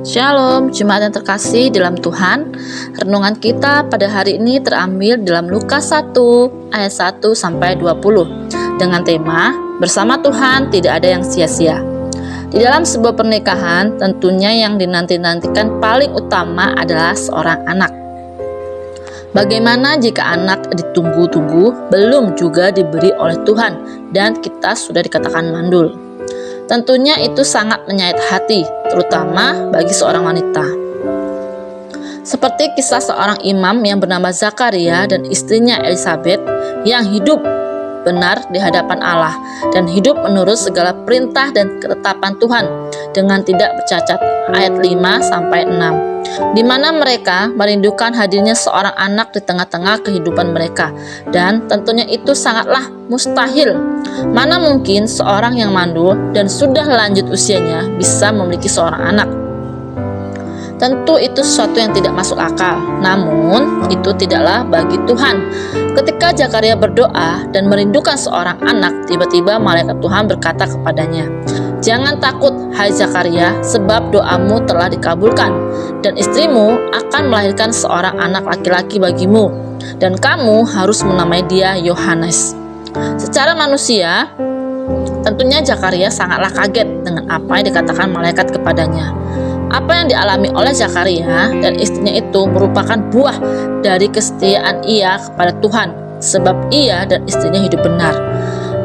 Shalom, jemaat yang terkasih dalam Tuhan. Renungan kita pada hari ini terambil dalam Lukas 1 ayat 1 sampai 20 dengan tema Bersama Tuhan tidak ada yang sia-sia. Di dalam sebuah pernikahan, tentunya yang dinanti-nantikan paling utama adalah seorang anak. Bagaimana jika anak ditunggu-tunggu belum juga diberi oleh Tuhan dan kita sudah dikatakan mandul? Tentunya itu sangat menyayat hati, terutama bagi seorang wanita. Seperti kisah seorang imam yang bernama Zakaria dan istrinya Elizabeth yang hidup benar di hadapan Allah dan hidup menurut segala perintah dan ketetapan Tuhan dengan tidak bercacat. Ayat 5-6, di mana mereka merindukan hadirnya seorang anak di tengah-tengah kehidupan mereka, dan tentunya itu sangatlah mustahil. Mana mungkin seorang yang mandul dan sudah lanjut usianya bisa memiliki seorang anak? Tentu itu sesuatu yang tidak masuk akal. Namun itu tidaklah bagi Tuhan. Ketika Zakaria berdoa dan merindukan seorang anak, tiba-tiba malaikat Tuhan berkata kepadanya, "Jangan takut, hai Zakaria, sebab doamu telah dikabulkan, dan istrimu akan melahirkan seorang anak laki-laki bagimu, dan kamu harus menamai dia Yohanes." Secara manusia, tentunya Zakaria sangatlah kaget dengan apa yang dikatakan malaikat kepadanya. Apa yang dialami oleh Zakaria dan istrinya itu merupakan buah dari kesetiaan ia kepada Tuhan, sebab ia dan istrinya hidup benar.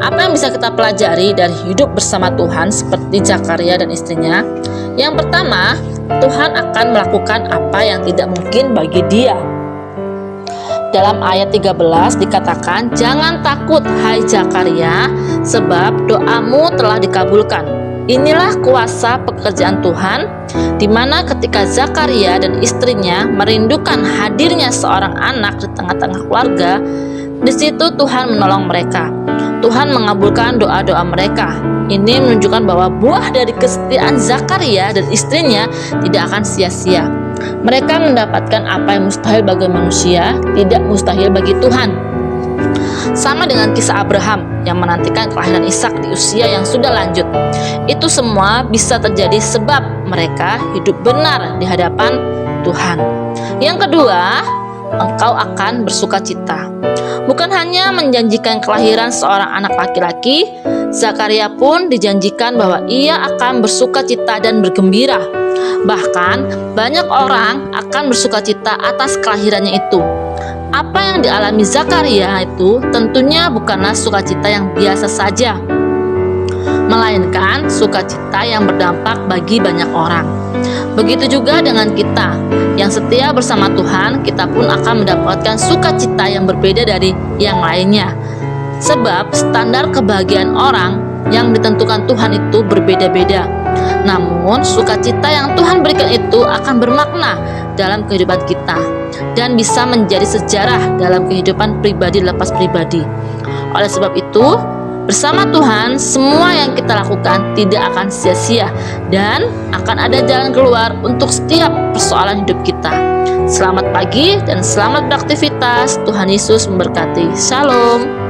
Apa yang bisa kita pelajari dari hidup bersama Tuhan seperti Zakaria dan istrinya? Yang pertama, Tuhan akan melakukan apa yang tidak mungkin bagi dia. Dalam ayat 13 dikatakan, "Jangan takut, hai Zakaria, sebab doamu telah dikabulkan." Inilah kuasa pekerjaan Tuhan, di mana ketika Zakaria dan istrinya merindukan hadirnya seorang anak di tengah-tengah keluarga, di situ Tuhan menolong mereka. Tuhan mengabulkan doa-doa mereka. Ini menunjukkan bahwa buah dari kesetiaan Zakaria dan istrinya tidak akan sia-sia. Mereka mendapatkan apa yang mustahil bagi manusia, tidak mustahil bagi Tuhan. Sama dengan kisah Abraham yang menantikan kelahiran Ishak di usia yang sudah lanjut. Itu semua bisa terjadi sebab mereka hidup benar di hadapan Tuhan. Yang kedua, engkau akan bersuka cita. Bukan hanya menjanjikan kelahiran seorang anak laki-laki, Zakaria pun dijanjikan bahwa ia akan bersuka cita dan bergembira. Bahkan banyak orang akan bersuka cita atas kelahirannya itu. Apa yang dialami Zakaria itu tentunya bukanlah sukacita yang biasa saja, melainkan sukacita yang berdampak bagi banyak orang. Begitu juga dengan kita yang setia bersama Tuhan, kita pun akan mendapatkan sukacita yang berbeda dari yang lainnya. Sebab standar kebahagiaan orang yang ditentukan Tuhan itu berbeda-beda. Namun sukacita yang Tuhan berikan itu akan bermakna dalam kehidupan kita dan bisa menjadi sejarah dalam kehidupan pribadi lepas pribadi. Oleh sebab itu, bersama Tuhan semua yang kita lakukan tidak akan sia-sia dan akan ada jalan keluar untuk setiap persoalan hidup kita. Selamat pagi dan selamat beraktivitas. Tuhan Yesus memberkati. Shalom.